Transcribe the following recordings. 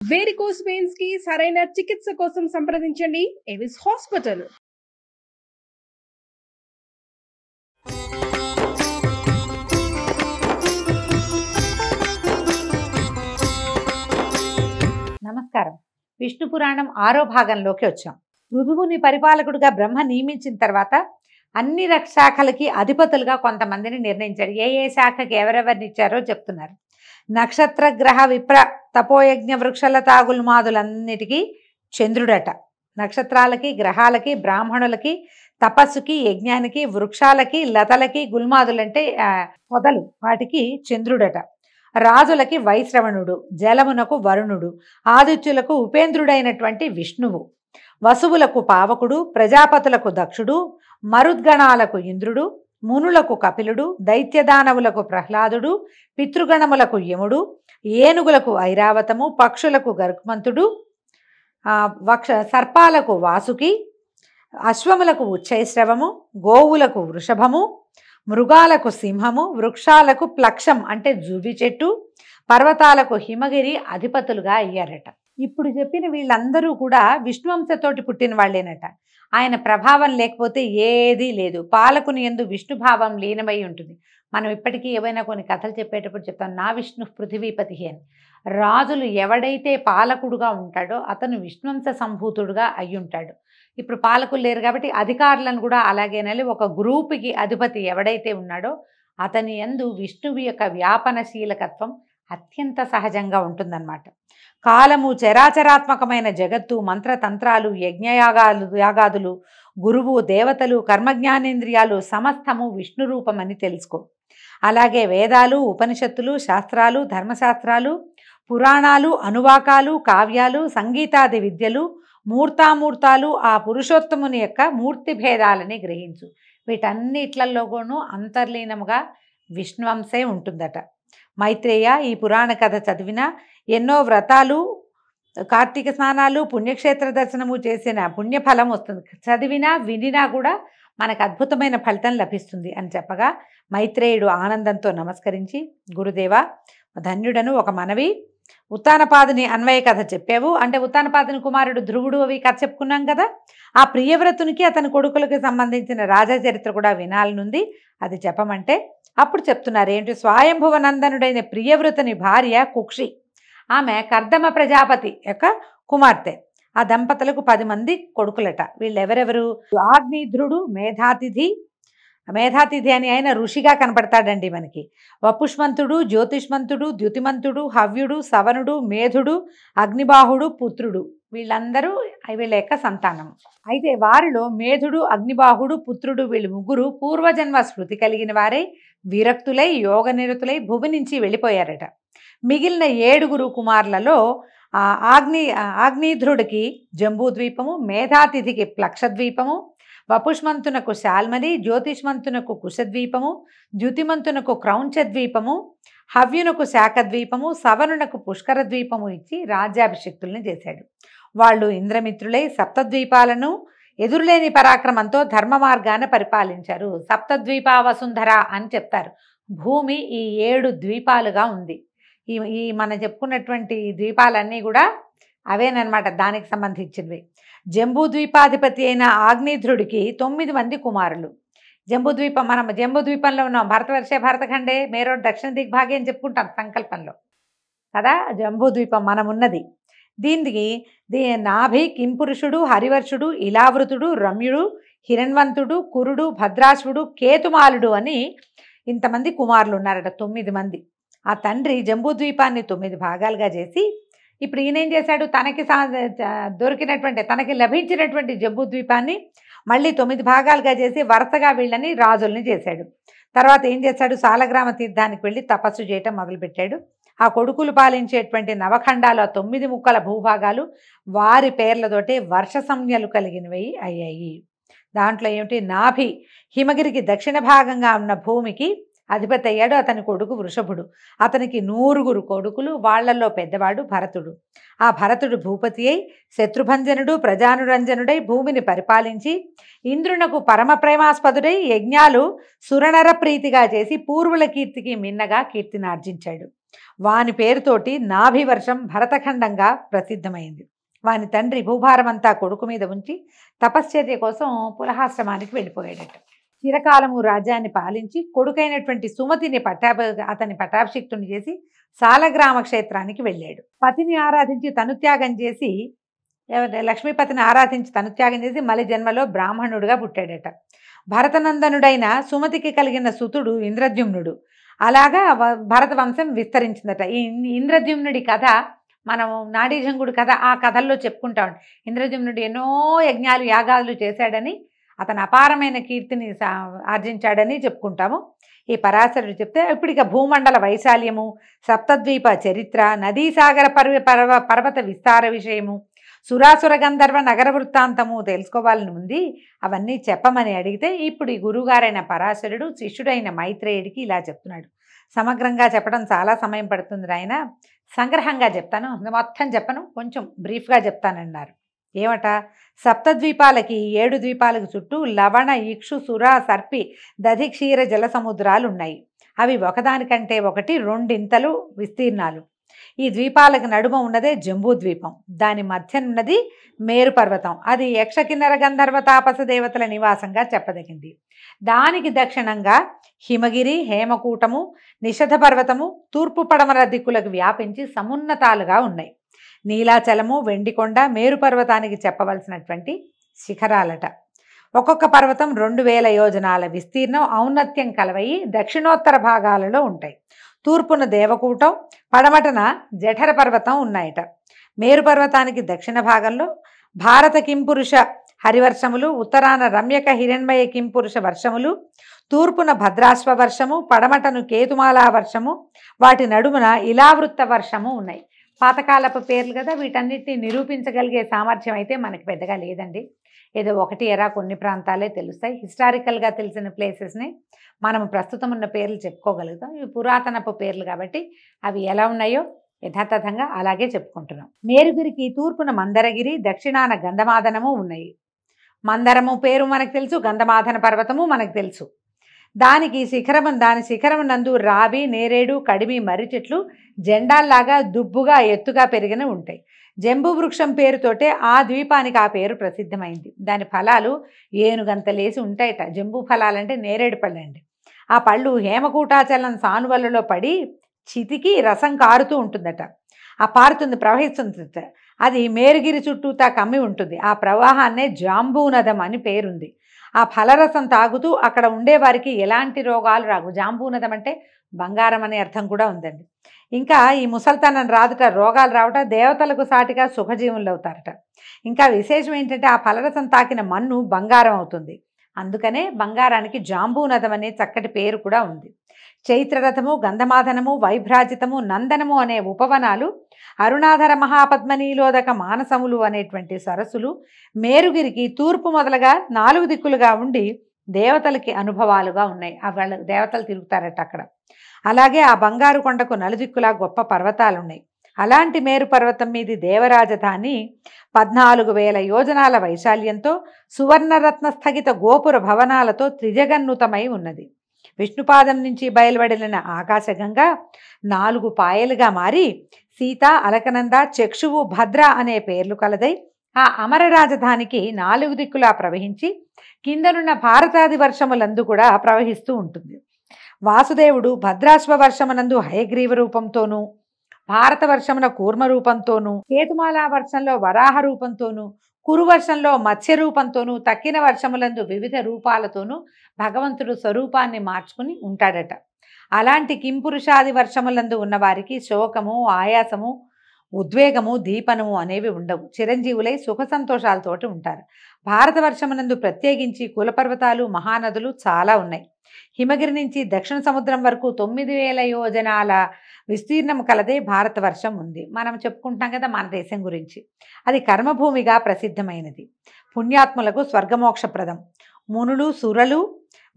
Varicose veins కి సరైన చికిత్స కోసం సంప్రదించండి ఎవిస్ హాస్పిటల్. నమస్కారం. విష్ణు పురాణం 6వ భాగంలోకి వచ్చాం. పృథువుని పరిపాలకుడిగా బ్రహ్మ నియమించిన తర్వాత అన్ని శాఖలకి అధిపతులుగా కొంతమందిని నిర్ణయించాడు. ఏ ఏ శాఖకి ఎవరెవరిని ఇచ్చారో చెప్తున్నారు. నక్షత్ర గ్రహ విప్ర తపోయజ్ఞ వృక్షలతా గుల్మాదులన్నిటికీ చంద్రుడట. నక్షత్రాలకి, గ్రహాలకి, బ్రాహ్మణులకి, తపస్సుకి, యజ్ఞానికి, వృక్షాలకి, లతలకి, గుల్మాదులంటే పొదలు, వాటికి చంద్రుడట. రాజులకి వైశ్రవణుడు, జలమునకు వరుణుడు, ఆదిత్యులకు ఉపేంద్రుడైనటువంటి విష్ణువు, వసువులకు పావకుడు, ప్రజాపతులకు దక్షుడు, మరుద్గణాలకు ఇంద్రుడు, మునులకు కపిలుడు, దైత్యదానవులకు ప్రహ్లాదుడు, పితృగణములకు యముడు, ఏనుగులకు ఐరావతము, పక్షులకు గరుత్మంతుడు, సర్పాలకు వాసుకి, అశ్వములకు ఉచ్చైశ్రవము, గోవులకు వృషభము, మృగాలకు సింహము, వృక్షాలకు ప్లక్షం అంటే జువి చెట్టు, పర్వతాలకు హిమగిరి అధిపతులుగా అయ్యారట. ఇప్పుడు చెప్పిన వీళ్ళందరూ కూడా విష్ణువంశతోటి పుట్టిన వాళ్ళేనట. ఆయన ప్రభావం లేకపోతే ఏదీ లేదు. పాలకుని యందు విష్ణుభావం లీనమై ఉంటుంది. మనం ఇప్పటికీ ఏవైనా కొన్ని కథలు చెప్పేటప్పుడు చెప్తాం, నా విష్ణు పృథివీపతి అని. రాజులు ఎవడైతే పాలకుడుగా ఉంటాడో అతను విష్ణువంశ సంభూతుడుగా అయి ఉంటాడు. ఇప్పుడు పాలకులు లేరు కాబట్టి అధికారులను కూడా అలాగేనాలి. ఒక గ్రూపుకి అధిపతి ఎవడైతే ఉన్నాడో అతని యందు విష్ణువు యొక్క వ్యాపనశీలకత్వం అత్యంత సహజంగా ఉంటుందన్నమాట. కాలము, చరాచరాత్మకమైన జగత్తు, మంత్రతంత్రాలు, యాగాదులు, గురువు, దేవతలు, కర్మజ్ఞానేంద్రియాలు సమస్తము విష్ణు రూపమని తెలుసుకో. అలాగే వేదాలు, ఉపనిషత్తులు, శాస్త్రాలు, ధర్మశాస్త్రాలు, పురాణాలు, అనువాకాలు, కావ్యాలు, సంగీతాది విద్యలు, మూర్తామూర్తాలు ఆ పురుషోత్తముని యొక్క మూర్తి భేదాలని గ్రహించు. వీటన్నిట్లలోనూ అంతర్లీనముగా విష్ణువంశే ఉంటుందట. మైత్రేయ, ఈ పురాణ కథ చదివినా ఎన్నో వ్రతాలు, కార్తీక స్నానాలు, పుణ్యక్షేత్ర దర్శనము చేసిన పుణ్యఫలం వస్తుంది. చదివినా వినినా కూడా మనకు అద్భుతమైన ఫలితం లభిస్తుంది అని చెప్పగా మైత్రేయుడు ఆనందంతో నమస్కరించి, గురుదేవ ధన్యుడను, ఒక మనవి, ఉత్తానపాదుని అన్వయ కథ చెప్పావు అంటే ఉత్తానపాదుని కుమారుడు ధ్రువుడు అవి కథ చెప్పుకున్నాం కదా. ఆ ప్రియవ్రతునికి అతని కొడుకులకి సంబంధించిన రాజా చరిత్ర కూడా వినాలనుంది, అది చెప్పమంటే అప్పుడు చెప్తున్నారు. ఏంటి, స్వయంభువనందనుడైన ప్రియవ్రతుని భార్య కుక్షి, ఆమె కర్దమ ప్రజాపతి యొక్క కుమార్తె. ఆ దంపతులకు 10 మంది కొడుకులట. వీళ్ళెవరెవరు? ఆగ్నేధ్రుడు, మేధాతిథి అని ఆయన ఋషిగా కనపడతాడండి మనకి. వపుష్మంతుడు, జ్యోతిష్మంతుడు, ద్యుతిమంతుడు, హవ్యుడు, సవనుడు, మేధుడు, అగ్నిబాహుడు, పుత్రుడు, వీళ్ళందరూ వీళ్ళ యొక్క సంతానం. అయితే వారిలో మేధుడు, అగ్నిబాహుడు, పుత్రుడు వీళ్ళు ముగ్గురు పూర్వజన్మ స్మృతి కలిగిన వారై విరక్తులై యోగనిరతులై భూమి నుంచి వెళ్ళిపోయారట. మిగిలిన 7 కుమారులలో ఆగ్నేధ్రుడికి జంబూద్వీపము, మేధాతిథికి ప్లక్షద్వీపము, వపుష్మంతునకు శాల్మలి, జ్యోతిష్మంతునకు కుశద్వీపము, ద్యుతిమంతునకు క్రౌంచద్వీపము, హవ్యునకు శాఖద్వీపము, సవనునకు పుష్కరద్వీపము ఇచ్చి రాజ్యాభిషిక్తుల్ని చేశాడు. వాళ్ళు ఇంద్రమిత్రులై సప్తద్వీపాలను ఎదురులేని పరాక్రమంతో ధర్మ మార్గాన పరిపాలించారు. సప్తద్వీపా వసుంధర అని చెప్తారు. భూమి ఈ 7 ద్వీపాలుగా ఉంది. ఈ మనం చెప్పుకున్నటువంటి ద్వీపాలన్నీ కూడా అవేనమాట, దానికి సంబంధించినవి. జంబూద్వీపాధిపతి అయిన ఆగ్నేధ్రుడికి 9 మంది కుమారులు. మనం జంబూద్వీపంలో ఉన్నాం. భరతవర్షే భరతఖండే మేరో దక్షిణ దిగ్భాగే అని చెప్పుకుంటాం సంకల్పంలో కదా. జంబూద్వీపం మనం ఉన్నది. దీనికి నాభి, కింపురుషుడు, హరివర్షుడు, ఇలావృతుడు, రమ్యుడు, హిరణ్వంతుడు, కురుడు, భద్రాశ్వుడు, కేతుమాలుడు అని ఇంతమంది కుమారులు ఉన్నారట. 9 మంది. ఆ తండ్రి జంబూద్వీపాన్ని 9 భాగాలుగా చేసి ఇప్పుడు ఈయనేం చేశాడు, తనకి లభించినటువంటి జంబూద్వీపాన్ని మళ్ళీ 9 భాగాలుగా చేసి వరుసగా వీళ్ళని రాజుల్ని చేశాడు. తర్వాత ఏం చేశాడు, సాలగ్రామ తీర్థానికి వెళ్ళి తపస్సు చేయటం మొదలుపెట్టాడు. ఆ కొడుకులు పాలించేటువంటి నవఖండాలు, ఆ 9 ముక్కల భూభాగాలు వారి పేర్లతోటే వర్ష సంజ్ఞలు కలిగినవి అయ్యాయి. దాంట్లో ఏమిటి, నాభి హిమగిరికి దక్షిణ భాగంగా ఉన్న భూమికి అధిపతి అయ్యాడు. అతని కొడుకు వృషభుడు. అతనికి 100 కొడుకులు. వాళ్లలో పెద్దవాడు భరతుడు. ఆ భరతుడు భూపతి అయి శత్రుభంజనుడు, ప్రజానురంజనుడై భూమిని పరిపాలించి ఇంద్రునకు పరమ ప్రేమాస్పదుడై యజ్ఞాలు సురనర ప్రీతిగా చేసి పూర్వుల కీర్తికి మిన్నగా కీర్తిని ఆర్జించాడు. వాని పేరుతోటి నాభివర్షం భరతఖండంగా ప్రసిద్ధమైంది. వాని తండ్రి భూభారమంతా కొడుకు మీద ఉంచి తపశ్చర్య కోసం పులహాశ్రమానికి వెళ్ళిపోయాడట. చిరకాలము రాజ్యాన్ని పాలించి కొడుకైనటువంటి సుమతిని అతని పట్టాభిషిక్తుని చేసి సాలగ్రామ క్షేత్రానికి వెళ్ళాడు. పతిని ఆరాధించి తనుత్యాగం చేసి లక్ష్మీపతిని ఆరాధించి తనుత్యాగం చేసి మలి జన్మలో బ్రాహ్మణుడుగా పుట్టాడట. భరతనందనుడైన సుమతికి కలిగిన సుతుడు ఇంద్రద్యుమ్నుడు. అలాగా భరత వంశం విస్తరించిందట. ఈ ఇంద్రద్యుమ్నుడి కథ మనం నాడీజంగుడు కథ ఆ కథల్లో చెప్పుకుంటాం. ఇంద్రద్యుమ్నుడు ఎన్నో యజ్ఞాలు యాగాలు చేశాడని, అతను అపారమైన కీర్తిని ఆర్జించాడని చెప్పుకుంటాము. ఈ పరాశరుడు చెప్తే ఇప్పుడు ఇక భూమండల వైశాల్యము, సప్తద్వీప చరిత్ర, నదీసాగర పర్వత విస్తార విషయము, సురాసుర గంధర్వ నగర వృత్తాంతము తెలుసుకోవాలని ఉంది. అవన్నీ చెప్పమని అడిగితే ఇప్పుడు ఈ గురువుగారైన పరాశరుడు శిష్యుడైన మైత్రేయుడికి ఇలా చెప్తున్నాడు. సమగ్రంగా చెప్పడం చాలా సమయం పడుతుంది ఆయన, సంగ్రహంగా చెప్తాను, మొత్తం చెప్పను, కొంచెం బ్రీఫ్గా చెప్తానన్నారు. ఏమట, సప్తద్వీపాలకి 7 ద్వీపాలకు చుట్టూ లవణ, ఇక్షు, సుర, సర్పి, దధి, క్షీర జల సముద్రాలు ఉన్నాయి. అవి ఒకదానికంటే ఒకటి 2 ఇంతలు విస్తీర్ణాలు. ఈ ద్వీపాలకు నడుమ ఉన్నదే జంబూ ద్వీపం. దాని మధ్యనున్నది మేరు పర్వతం. అది యక్ష కిన్నర గంధర్వ తాపస దేవతల నివాసంగా చెప్పదగింది. దానికి దక్షిణంగా హిమగిరి, హేమకూటము, నిషధ పర్వతము తూర్పు పడమర దిక్కులకు వ్యాపించి సమున్నతాలుగా ఉన్నాయి. నీలాచలము, వెండికొండ మేరు పర్వతానికి చెప్పవలసినటువంటి శిఖరాలట. ఒక్కొక్క పర్వతం 2000 యోజనాల విస్తీర్ణం, ఔన్నత్యం కలవయి దక్షిణోత్తర భాగాలలో ఉంటాయి. తూర్పున దేవకూటం, పడమటన జఠర పర్వతం ఉన్నాయట. మేరు పర్వతానికి దక్షిణ భాగంలో భారత కింపురుష హరివర్షములు, ఉత్తరాన రమ్యక హిరణ్మయ కింపురుష వర్షములు, తూర్పున భద్రాశ్వ వర్షము, పడమటను కేతుమాలా వర్షము, వాటి నడుమున ఇలావృత్త వర్షము ఉన్నాయి. పాతకాలపు పేర్లు కదా, వీటన్నిటిని నిరూపించగలిగే సామర్థ్యం అయితే మనకి పెద్దగా లేదండి. ఏదో ఒకటి ఎరా కొన్ని ప్రాంతాలే తెలుస్తాయి. హిస్టారికల్గా తెలిసిన ప్లేసెస్ని మనం ప్రస్తుతం ఉన్న పేర్లు చెప్పుకోగలుగుతాం. ఇవి పురాతనపు పేర్లు కాబట్టి అవి ఎలా ఉన్నాయో యథాతథంగా అలాగే చెప్పుకుంటున్నాం. మేరుగిరికి తూర్పున మందరగిరి, దక్షిణాన గంధమాదనము ఉన్నాయి. మందరము పేరు మనకు తెలుసు, గంధమాదన పర్వతము మనకు తెలుసు. దాని శిఖరము నందు రావి, నేరేడు, కడిమి, మర్రి చెట్లు జెండాల్లాగా దుబ్బుగా ఎత్తుగా పెరిగిన ఉంటాయి. జంబూ వృక్షం పేరుతోటే ఆ ద్వీపానికి ఆ పేరు ప్రసిద్ధమైంది. దాని ఫలాలు ఏనుగంతలేసి ఉంటాయట. జంబూ ఫలాలంటే నేరేడు పళ్ళు అండి. ఆ పళ్ళు హేమకూటాచలం సానువలలో పడి చితికి రసం కారుతూ ఉంటుందట. ఆ ప్రవహిస్తుందట. అది మేరుగిరి చుట్టూతా కమ్మి ఉంటుంది. ఆ ప్రవాహాన్నే జాంబూనదం అని పేరుంది. ఆ ఫలరసం తాగుతూ అక్కడ ఉండేవారికి ఎలాంటి రోగాలు రావు. జాంబూనదం అంటే బంగారం అనే అర్థం కూడా ఉందండి. ఇంకా ఈ ముసల్తనం రాదుట, రోగాలు రావట, దేవతలకు సాటిగా సుఖజీవులు అవుతారట. ఇంకా విశేషం ఏంటంటే ఆ ఫలరసం తాకిన మన్ను బంగారం అవుతుంది. అందుకనే బంగారానికి జాంబూనదం అనే చక్కటి పేరు కూడా ఉంది. చైత్రరథము, గంధమాదనము, వైభ్రాజితము, నందనము అనే ఉపవనాలు, అరుణాధర మహాపద్మనీలోదక మానసములు అనేటువంటి సరస్సులు మేరుగిరికి తూర్పు మొదలుగా 4 దిక్కులుగా ఉండి దేవతలకి అనుభవాలుగా ఉన్నాయి. వాళ్ళ దేవతలు తిరుగుతారట అక్కడ. అలాగే ఆ బంగారు కొండకు నలుదిక్కులా గొప్ప పర్వతాలు ఉన్నాయి. అలాంటి మేరు పర్వతం మీది దేవరాజధాని 14,000 యోజనాల వైశాల్యంతో సువర్ణరత్న స్థగిత గోపుర భవనాలతో త్రిజగన్నుతమై ఉన్నది. విష్ణుపాదం నుంచి బయలువడిలిన ఆకాశగంగా 4 పాయలుగా మారి సీత, అలకనంద, చక్షువు, భద్ర అనే పేర్లు కలదై ఆ అమర రాజధానికి 4 దిక్కులా ప్రవహించి కిందనున్న భారతాది వర్షములందు కూడా ప్రవహిస్తూ ఉంటుంది. వాసుదేవుడు భద్రాశ్వ వర్షమునందు హయగ్రీవ రూపంతోనూ, భారత వర్షమున కూర్మ రూపంతోనూ, కేతుమాలా వర్షంలో వరాహ రూపంతోనూ, కురువర్షంలో మత్స్య రూపంతోనూ, తక్కిన వర్షములందు వివిధ రూపాలతోనూ భగవంతుడు స్వరూపాన్ని మార్చుకుని ఉంటాడట. అలాంటి కింపురుషాది వర్షములందు ఉన్నవారికి శోకము, ఆయాసము, ఉద్వేగము, దీపనము అనేవి ఉండవు. చిరంజీవులై సుఖ సంతోషాలతోటి ఉంటారు. భారత వర్షమునందు ప్రత్యేకించి కులపర్వతాలు, మహానదులు చాలా ఉన్నాయి. హిమగిరి నుంచి దక్షిణ సముద్రం వరకు 9,000 యోజనాల విస్తీర్ణం కలదే భారత వర్షం ఉంది. మనం చెప్పుకుంటాం కదా మన దేశం గురించి. అది కర్మభూమిగా ప్రసిద్ధమైనది. పుణ్యాత్ములకు స్వర్గమోక్షప్రదం. మునులు, సురలు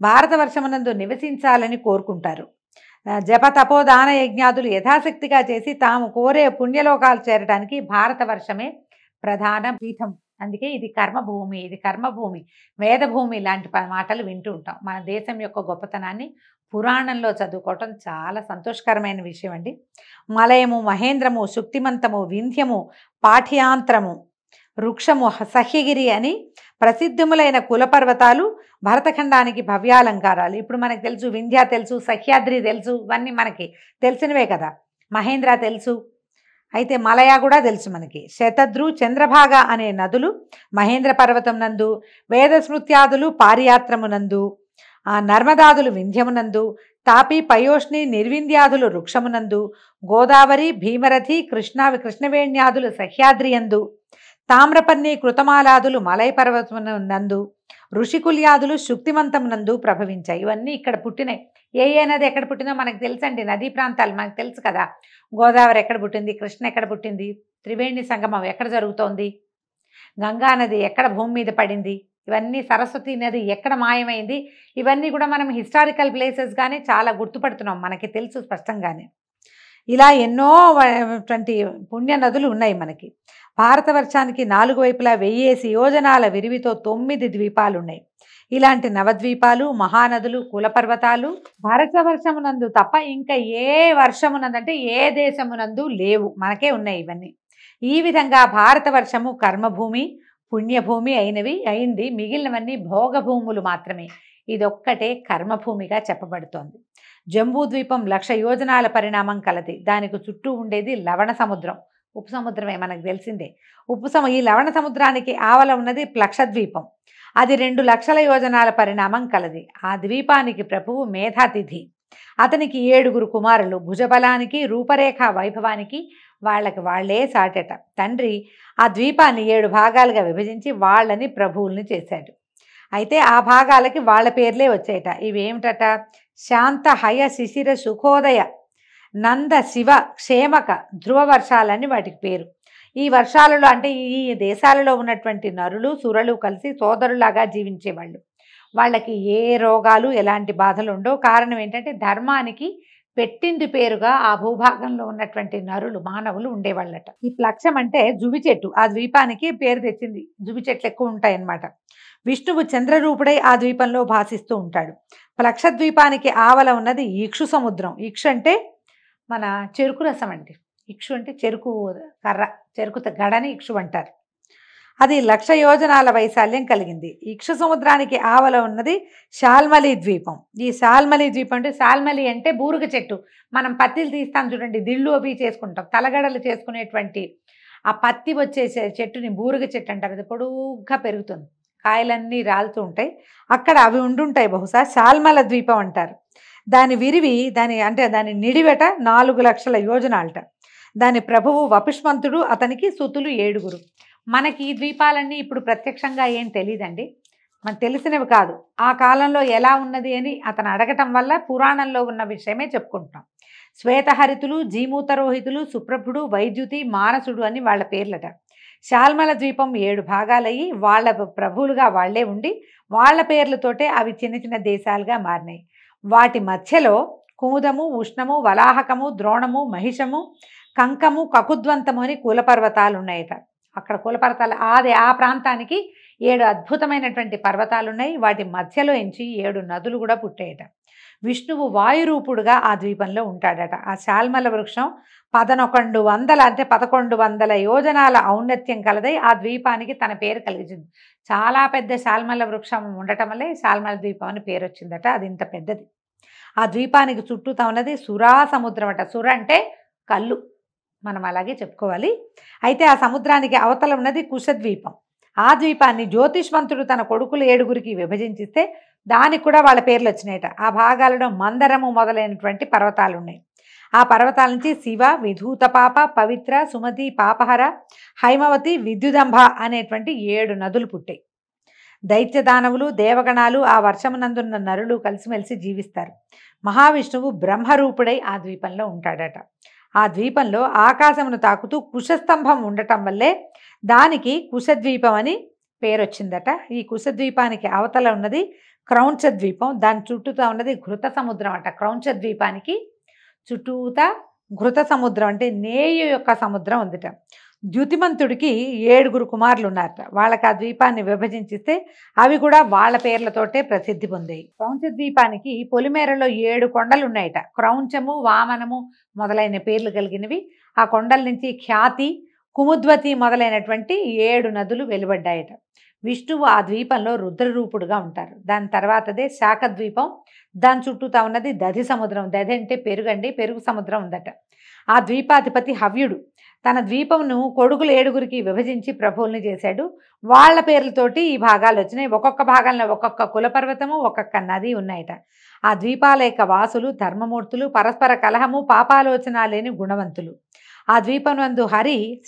భారత వర్షమునందు నివసించాలని కోరుకుంటారు. జప తపోదాన యజ్ఞాదులు యథాశక్తిగా చేసి తాము కోరే పుణ్యలోకాలు చేరడానికి భారత వర్షమే ప్రధాన పీఠం. అందుకే ఇది కర్మభూమి, ఇది కర్మభూమి, వేదభూమి లాంటి మాటలు వింటూ ఉంటాం. మన దేశం యొక్క గొప్పతనాన్ని పురాణంలో చదువుకోవటం చాలా సంతోషకరమైన విషయం అండి. మలయము, మహేంద్రము, శుక్తిమంతము, వింధ్యము, పాఠ్యాంతరము, వృక్షము, సహ్యగిరి అని ప్రసిద్ధములైన కులపర్వతాలు భరతఖండానికి భవ్యాలంకారాలు. ఇప్పుడు మనకు తెలుసు, వింధ్య తెలుసు, సహ్యాద్రి తెలుసు, ఇవన్నీ మనకి తెలిసినవే కదా. మహేంద్ర తెలుసు, అయితే మలయ కూడా తెలుసు మనకి. శతద్రు, చంద్రభాగ అనే నదులు మహేంద్ర పర్వతం నందు, వేదస్మృత్యాదులు పారియాత్రమునందు, నర్మదాదులు వింధ్యమునందు, తాపి, పయోష్ణి, నిర్వింధ్యాదులు వృక్షమునందు, గోదావరి, భీమరథి, కృష్ణవేణ్యాదులు సహ్యాద్రియందు, తామ్రపర్ణి, కృతమాలాదులు మలయ పర్వతమునందు, ఋషికుల్యాదులు శుక్తిమంతమునందు ప్రభవించాయి. ఇవన్నీ ఇక్కడ పుట్టినాయి. ఏ నది ఎక్కడ పుట్టిందో మనకు తెలుసండి. నదీ ప్రాంతాలు మనకు తెలుసు కదా. గోదావరి ఎక్కడ పుట్టింది, కృష్ణ ఎక్కడ పుట్టింది, త్రివేణి సంగమం ఎక్కడ జరుగుతోంది, గంగా నది ఎక్కడ భూమి మీద పడింది, ఇవన్నీ సరస్వతి నది ఎక్కడ మాయమైంది, ఇవన్నీ కూడా మనం హిస్టారికల్ ప్లేసెస్ కానీ చాలా గుర్తుపడుతున్నాం, మనకి తెలుసు స్పష్టంగానే. ఇలా ఎన్నో పుణ్య నదులు ఉన్నాయి మనకి. భారతవర్షానికి 4 వైపులా 1000 యోజనాల విరివితో 9 ద్వీపాలు ఉన్నాయి. ఇలాంటి నవద్వీపాలు, మహానదులు, కులపర్వతాలు భారతవర్షమునందు తప్ప ఇంకా ఏ వర్షమునందంటే ఏ దేశమునందు లేవు, మనకే ఉన్నాయి ఇవన్నీ. ఈ విధంగా భారతవర్షము కర్మభూమి, పుణ్యభూమి అయింది. మిగిలినవన్నీ భోగభూములు మాత్రమే. ఇదొక్కటే కర్మభూమిగా చెప్పబడుతోంది. జంబూద్వీపం 1,00,000 యోజనాల పరిణామం కలది. దానికి చుట్టూ ఉండేది లవణ సముద్రం, ఉప్పు సముద్రమే మనకు తెలిసిందే. ఈ లవణ సముద్రానికి ఆవల ఉన్నది ప్లక్షద్వీపం. అది 2,00,000 యోజనాల పరిణామం కలది. ఆ ద్వీపానికి ప్రభువు మేధాతిథి. అతనికి 7 కుమారులు. భుజబలానికి, రూపరేఖ వైభవానికి వాళ్లే సాటెట. తండ్రి ఆ ద్వీపాన్ని 7 భాగాలుగా విభజించి వాళ్ళని ప్రభువుల్ని చేశాడు. అయితే ఆ భాగాలకి వాళ్ళ పేర్లే వచ్చాయట. ఇవేమిటట? శాంత, హయ, శిశిర, సుఖోదయ, నంద, శివ, క్షేమక, ధ్రువ వర్షాలని వాటికి పేరు. ఈ వర్షాలలో అంటే ఈ దేశాలలో ఉన్నటువంటి నరులు, సురలు కలిసి సోదరులాగా జీవించేవాళ్ళు. వాళ్ళకి ఏ రోగాలు, ఎలాంటి బాధలు ఉండవు. కారణం ఏంటంటే ధర్మానికి పెట్టింది పేరుగా ఆ భూభాగంలో ఉన్నటువంటి నరులు, మానవులు ఉండేవాళ్ళట. ఈ ప్లక్షం అంటే జువి చెట్టు, ఆ ద్వీపానికి పేరు తెచ్చింది. జువి చెట్లు ఎక్కువ ఉంటాయన్నమాట. విష్ణువు చంద్రరూపుడై ఆ ద్వీపంలో భాసిస్తూ ఉంటాడు. ప్లక్షద్వీపానికి ఆవల ఉన్నది ఇక్షు సముద్రం. ఇక్షు అంటే మన చెరుకు రసం అండి. ఇక్షు అంటే చెరుకు కర్ర, చెరుకు గడని ఇక్షు అంటారు. అది 1,00,000 యోజనాల వైశాల్యం కలిగింది. ఇక్షు సముద్రానికి ఆవల ఉన్నది శాల్మలి ద్వీపం. ఈ శాల్మలి ద్వీపం అంటే, శాల్మలి అంటే బూరుగ చెట్టు. మనం పత్తిలు తీస్తాం చూడండి, దిళ్ళు అవి చేసుకుంటాం, తలగడలు చేసుకునేటువంటి ఆ పత్తి వచ్చే చెట్టుని బూరుగ చెట్టు అంటారు. అది పొడుగ్గా పెరుగుతుంది, కాయలన్నీ రాలుతూ ఉంటాయి. అక్కడ అవి ఉండుంటాయి. బహుశా శాల్మల ద్వీపం అంటారు. దాని విరివి, దాని నిడివెట 4,00,000 యోజనాలట. దాని ప్రభువు వపుష్మంతుడు, అతనికి సుతులు 7. మనకి ఈ ద్వీపాలన్నీ ఇప్పుడు ప్రత్యక్షంగా ఏం తెలియదండి, మనకు తెలిసినవి కాదు. ఆ కాలంలో ఎలా ఉన్నది అని అతను అడగటం వల్ల పురాణంలో ఉన్న విషయమే చెప్పుకుంటున్నాం. శ్వేతహరితులు, జీమూతరోహితులు, సుప్రభుడు, వైద్యుతి, మానసుడు అని వాళ్ళ పేర్లట. శాల్మల ద్వీపం 7 భాగాలయ్యి వాళ్ళ ప్రభువులుగా వాళ్లే ఉండి వాళ్ళ పేర్లతోటే అవి చిన్న చిన్న దేశాలుగా మారినాయి. వాటి మధ్యలో కుముదము, ఉష్ణము, వలాహకము, ద్రోణము, మహిషము, కంకము, కకుద్వంతము అని కులపర్వతాలు ఉన్నాయట. అక్కడ కులపర్వతాలు ఆ ప్రాంతానికి 7 అద్భుతమైనటువంటి పర్వతాలు ఉన్నాయి. వాటి మధ్యలో ఎంచి 7 నదులు కూడా పుట్టాయట. విష్ణువు వాయురూపుడుగా ఆ ద్వీపంలో ఉంటాడట. ఆ శాల్మల వృక్షం 1100 యోజనాల ఔన్నత్యం కలదై ఆ ద్వీపానికి తన పేరు కలిగించింది. చాలా పెద్ద శాల్మల వృక్షం ఉండటం వల్లే శాల్మల ద్వీపం అని పేరు వచ్చిందట. అది ఇంత పెద్దది. ఆ ద్వీపానికి చుట్టూతా ఉన్నది సురా సముద్రం అట. సుర అంటే కళ్ళు, మనం అలాగే చెప్పుకోవాలి. అయితే ఆ సముద్రానికి అవతల ఉన్నది కుశద్వీపం. ఆ ద్వీపాన్ని జ్యోతిష్మంతుడు తన కొడుకులు 7 విభజించిస్తే దానికి కూడా వాళ్ళ పేర్లు వచ్చినాయట. ఆ భాగాలలో మందరము మొదలైనటువంటి పర్వతాలు ఉన్నాయి. ఆ పర్వతాల నుంచి శివ, విధూతపాప, పవిత్ర, సుమతి, పాపహర, హైమవతి, విద్యుదంభ అనేటువంటి 7 నదులు పుట్టాయి. దైత్యదానవులు, దేవగణాలు, ఆ వర్షమునందున్న నరులు కలిసిమెలిసి జీవిస్తారు. మహావిష్ణువు బ్రహ్మరూపుడై ఆ ద్వీపంలో ఉంటాడట. ఆ ద్వీపంలో ఆకాశమును తాకుతూ కుశస్తంభం ఉండటం వల్లే దానికి కుశద్వీపం అని పేరు వచ్చిందట. ఈ కుశద్వీపానికి అవతల ఉన్నది క్రౌంచ ద్వీపం. దాని చుట్టూతా ఉన్నది ఘృత సముద్రం అట. క్రౌంచ ద్వీపానికి చుట్టూతా ఘృత సముద్రం అంటే నేయు యొక్క సముద్రం ఉందిట. ద్యుతిమంతుడికి 7 కుమారులు ఉన్నారట. వాళ్ళకి ఆ ద్వీపాన్ని విభజించిస్తే అవి కూడా వాళ్ళ పేర్లతోటే ప్రసిద్ధి పొందాయి. క్రౌంచ ద్వీపానికి పొలిమేరలో 7 కొండలు ఉన్నాయట. క్రౌంచము, వామనము మొదలైన పేర్లు కలిగినవి. ఆ కొండల నుంచి ఖ్యాతి, కుముద్వతి మొదలైనటువంటి 7 నదులు వెలువడ్డాయట. విష్ణువు ఆ ద్వీపంలో రుద్రరూపుడుగా ఉంటారు. దాని తర్వాతదే శాఖద్వీపం. దాని చుట్టూతా ఉన్నది దధి సముద్రం. దధి అంటే పెరుగండి, పెరుగు సముద్రం ఉందట. ఆ ద్వీపాధిపతి హవ్యుడు తన ద్వీపమును కొడుకులు 7 విభజించి ప్రభువుల్ని చేశాడు. వాళ్ళ పేర్లతోటి ఈ భాగాలు వచ్చినాయి. ఒక్కొక్క భాగంలో ఒక్కొక్క కులపర్వతము, ఒక్కొక్క నది ఉన్నాయట. ఆ ద్వీపాల యొక్క వాసులు ధర్మమూర్తులు, పరస్పర కలహము, పాపాలోచన లేని గుణవంతులు. ఆ ద్వీపనందు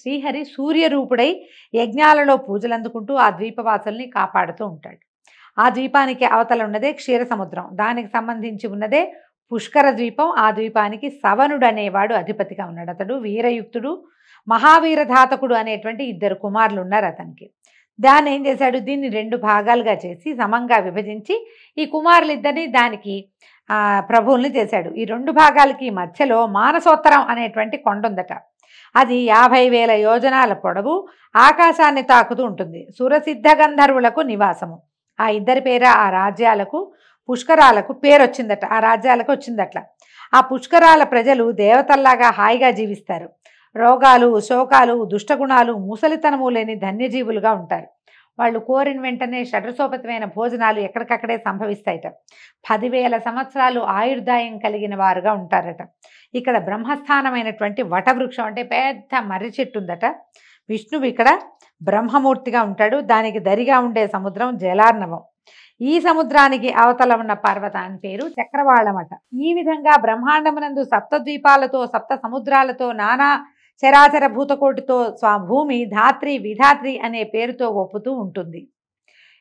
శ్రీహరి సూర్యరూపుడై యజ్ఞాలలో పూజలు అందుకుంటూ ఆ ద్వీపవాసుల్ని కాపాడుతూ ఉంటాడు. ఆ ద్వీపానికి అవతల ఉన్నదే క్షీర సముద్రం. దానికి సంబంధించి ఉన్నదే పుష్కర ద్వీపం. ఆ ద్వీపానికి సవనుడు అనేవాడు అధిపతిగా ఉన్నాడు. అతడు వీరయుక్తుడు, మహావీరధాతకుడు అనేటువంటి 2 కుమారులు ఉన్నారు అతనికి. దాన్ని ఏం చేశాడు, దీన్ని 2 భాగాలుగా చేసి సమంగా విభజించి ఈ కుమారులిద్దరిని దానికి ప్రభువుల్ని చేశాడు. ఈ 2 భాగాలకి మధ్యలో మానసోత్తరం అనేటువంటి కొండ ఉందట. అది 50,000 యోజనాల పొడవు, ఆకాశాన్ని తాకుతూ ఉంటుంది. సురసిద్ధ గంధర్వులకు నివాసము. ఆ ఇద్దరి పేర ఆ రాజ్యాలకు పుష్కరాలకు పేరు వచ్చిందట. ఆ రాజ్యాలకు వచ్చిందట్లా. ఆ పుష్కరాల ప్రజలు దేవతల్లాగా హాయిగా జీవిస్తారు. రోగాలు, శోకాలు, దుష్టగుణాలు, ముసలితనము లేని ధన్యజీవులుగా ఉంటారు. వాళ్ళు కోరిన వెంటనే షడ్రసోపతమైన భోజనాలు ఎక్కడికక్కడే సంభవిస్తాయట. 10,000 సంవత్సరాలు ఆయుర్దాయం కలిగిన వారుగా ఉంటారట. ఇక్కడ బ్రహ్మస్థానమైనటువంటి వటవృక్షం అంటే పెద్ద మర్రి చెట్టు ఉందట. విష్ణువు ఇక్కడ బ్రహ్మమూర్తిగా ఉంటాడు. దానికి దరిగా ఉండే సముద్రం జలార్ణవం. ఈ సముద్రానికి అవతల ఉన్న పర్వతాన్ని పేరు చక్రవాళమట. ఈ విధంగా బ్రహ్మాండమునందు సప్తద్వీపాలతో, సప్త సముద్రాలతో, నానా చరాచర భూతకోటితో స్వభూమి ధాత్రి విధాత్రి అనే పేరుతో ఒప్పుతూ ఉంటుంది.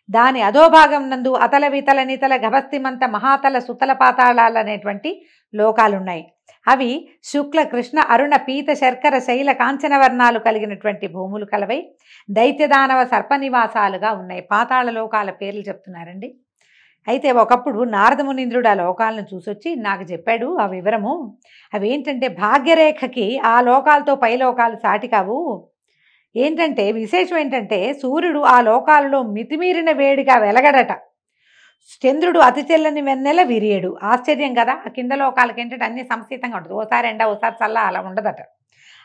దాని అధోభాగం నందు అతల వితల నితల గభస్తిమంత మహాతల సుతల పాతాళాలు అనేటువంటి లోకాలున్నాయి. అవి శుక్ల, కృష్ణ, అరుణ, పీత, శర్కర, శైల, కాంచన వర్ణాలు కలిగినటువంటి భూములు కలవై దైత్యదానవ సర్పనివాసాలుగా ఉన్నాయి. పాతాళ లోకాల పేర్లు చెప్తున్నారండి. అయితే ఒకప్పుడు నారదమునీంద్రుడు ఆ లోకాలను చూసొచ్చి నాకు చెప్పాడు ఆ వివరము. అవేంటంటే భాగ్యరేఖకి ఆ లోకాలతో పై లోకాలు సాటి కావు. ఏంటంటే విశేషం ఏంటంటే సూర్యుడు ఆ లోకాలలో మితిమీరిన వేడిగా వెలగడట. చంద్రుడు అతి చెల్లని వెన్నెల విరియడు. ఆశ్చర్యం కదా. ఆ కింద లోకాలకి ఏంటంటే అన్ని సంస్థితంగా ఉంటుంది. ఓసారి ఎండ, ఓసారి చల్ల, అలా ఉండదట.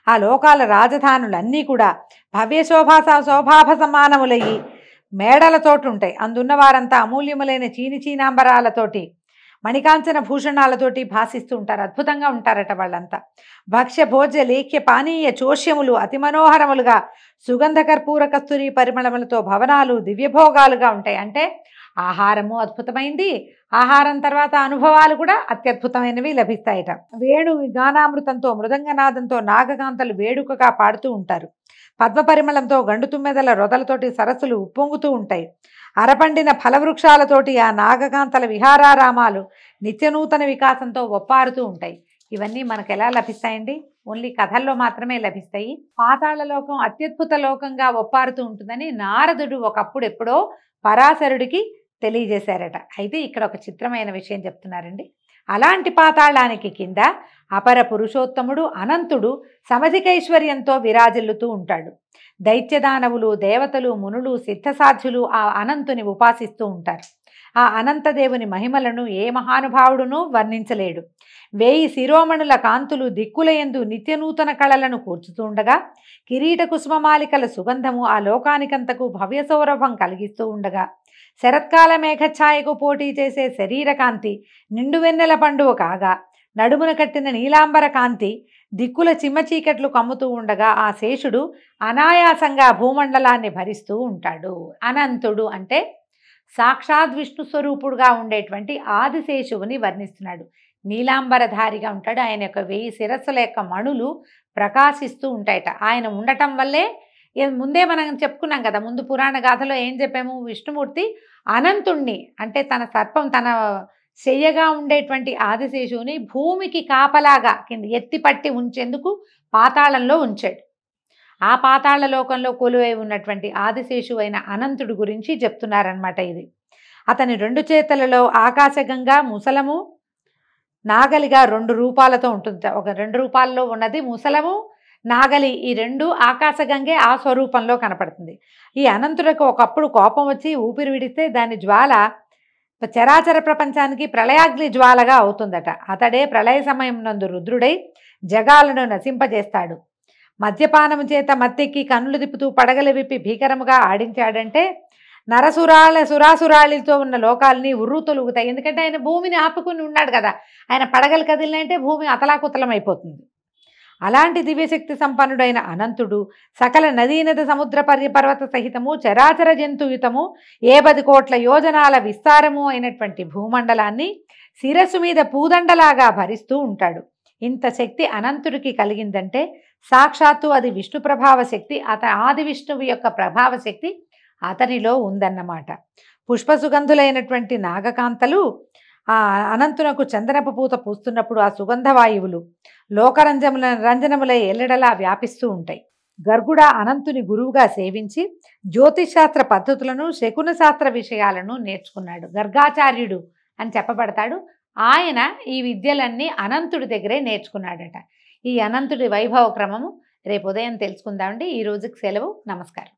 ఆ లోకాల రాజధానులన్నీ కూడా భవ్య శోభాభ సమానములయ్యి మేడలతోటి ఉంటాయి. అందున్న వారంతా అమూల్యములైన చీనాంబరాలతోటి, మణికాంచన భూషణాలతోటి భాసిస్తూ ఉంటారు. అద్భుతంగా ఉంటారట వాళ్ళంతా. భక్ష్య భోజ్య లేఖ్య పానీయ చోష్యములు అతి మనోహరములుగా సుగంధ కర్పూర కస్తూరి పరిమళములతో భవనాలు దివ్యభోగాలుగా ఉంటాయి. అంటే ఆహారము అద్భుతమైంది, ఆహారం తర్వాత అనుభవాలు కూడా అత్యద్భుతమైనవి లభిస్తాయట. వేణు గానామృతంతో, మృదంగనాదంతో నాగకాంతలు వేడుకగా పాడుతూ ఉంటారు. పద్మ పరిమళంతో గండు తుమ్మెదల రొదలతోటి సరస్సులు ఉప్పొంగుతూ ఉంటాయి. అరపండిన ఫలవృక్షాలతోటి ఆ నాగకాంతల విహారారామాలు నిత్యనూతన వికాసంతో ఒప్పారుతూ ఉంటాయి. ఇవన్నీ మనకు ఎలా లభిస్తాయండి? ఓన్లీ కథల్లో మాత్రమే లభిస్తాయి. పాతాళ లోకం అత్యద్భుత లోకంగా ఒప్పారుతూ ఉంటుందని నారదుడు ఒకప్పుడు ఎప్పుడో పరాశరుడికి తెలియజేశారట. అయితే ఇక్కడ ఒక చిత్రమైన విషయం చెప్తున్నారండి. అలాంటి పాతాళానికి కింద అపర పురుషోత్తముడు అనంతుడు సమధికైశ్వర్యంతో విరాజిల్లుతూ ఉంటాడు. దైత్యదానవులు, దేవతలు, మునులు, సిద్ధసాధ్యులు ఆ అనంతుని ఉపాసిస్తూ ఉంటారు. ఆ అనంతదేవుని మహిమలను ఏ మహానుభావుడునూ వర్ణించలేడు. 1000 శిరోమణుల కాంతులు దిక్కులయందు నిత్యనూతన కళలను కూర్చుతూ ఉండగా, కిరీట కుసుమమాలికల సుగంధము ఆ లోకానికంతకు భవ్య సౌరభం కలిగిస్తూ ఉండగా, శరత్కాల మేఘఛాయకు పోటీ చేసే శరీరకాంతి నిండు వెన్నెల పండువ కాగా, నడుమున కట్టిన నీలాంబర కాంతి దిక్కుల చిమ్మచీకట్లు కమ్ముతూ ఉండగా ఆ శేషుడు అనాయాసంగా భూమండలాన్ని భరిస్తూ ఉంటాడు. అనంతుడు అంటే సాక్షాత్ విష్ణు స్వరూపుడుగా ఉండేటువంటి ఆదిశేషువుని వర్ణిస్తున్నాడు. నీలాంబరధారిగా ఉంటాడు. ఆయన యొక్క 1000 శిరస్సుల యొక్క మణులు ప్రకాశిస్తూ ఉంటాయట. ఆయన ఉండటం వల్లే ముందే మనం చెప్పుకున్నాం కదా, ముందు పురాణ గాథలో ఏం చెప్పాము, విష్ణుమూర్తి అనంతుణ్ణి అంటే తన సర్పం, తన శయ్యగా ఉండేటువంటి ఆదిశేషువుని భూమికి కాపలాగా కింద ఎత్తిపట్టి ఉంచేందుకు పాతాళంలో ఉంచాడు. ఆ పాతాళ లోకంలో కొలువై ఉన్నటువంటి ఆదిశేషు అయిన అనంతుడి గురించి చెప్తున్నారనమాట. ఇది అతని 2 చేతులలో ఆకాశగంగా, ముసలము, నాగలిగా 2 రూపాలతో ఉంటుంది. ఒక 2 రూపాల్లో ఉన్నది ముసలము, నాగలి ఈ రెండు ఆకాశగంగే ఆ స్వరూపంలో కనపడుతుంది. ఈ అనంతుడికి ఒకప్పుడు కోపం వచ్చి ఊపిరి విడిస్తే దాని జ్వాల చరాచర ప్రపంచానికి ప్రళయాగ్ని జ్వాలగా అవుతుందట. అతడే ప్రళయ సమయం నందు రుద్రుడై జగాలను నశింపజేస్తాడు. మద్యపానము చేత మత్తెక్కి కన్నులు తిప్పుతూ పడగలు విప్పి భీకరముగా ఆడించాడంటే సురాసురాళితో ఉన్న లోకాలని ఉర్రు తొలుగుతాయి. ఎందుకంటే ఆయన భూమిని ఆపుకుని ఉన్నాడు కదా, ఆయన పడగలు కదిలినంటే భూమి అతలాకుతలమైపోతుంది. అలాంటి దివ్యశక్తి సంపన్నుడైన అనంతుడు సకల నదీనద సముద్ర పర్వత సహితము చరాచర జంతుయుతము 10 కోట్ల యోజనాల విస్తారము అయినటువంటి భూమండలాన్ని శిరస్సు మీద పూదండలాగా భరిస్తూ ఉంటాడు. ఇంత శక్తి అనంతుడికి కలిగిందంటే సాక్షాత్తు అది విష్ణు ప్రభావ శక్తి, ఆది విష్ణువు యొక్క ప్రభావ శక్తి అతనిలో ఉందన్నమాట. పుష్పసుగంధులైనటువంటి నాగకాంతలు ఆ అనంతునకు చందనపు పూత పూస్తున్నప్పుడు ఆ సుగంధవాయువులు రంజనములై ఎల్లడలా వ్యాపిస్తూ ఉంటాయి. గర్గుడ అనంతుని గురువుగా సేవించి జ్యోతిశాస్త్ర పద్ధతులను శకున శాస్త్ర విషయాలను నేర్చుకున్నాడు. గర్గాచార్యుడు అని చెప్పబడతాడు. ఆయన ఈ విద్యలన్నీ అనంతుడి దగ్గరే నేర్చుకున్నాడట. ఈ అనంతుడి వైభవ క్రమము రేపు ఉదయం తెలుసుకుందామండి. ఈ రోజుకి సెలవు. నమస్కారం.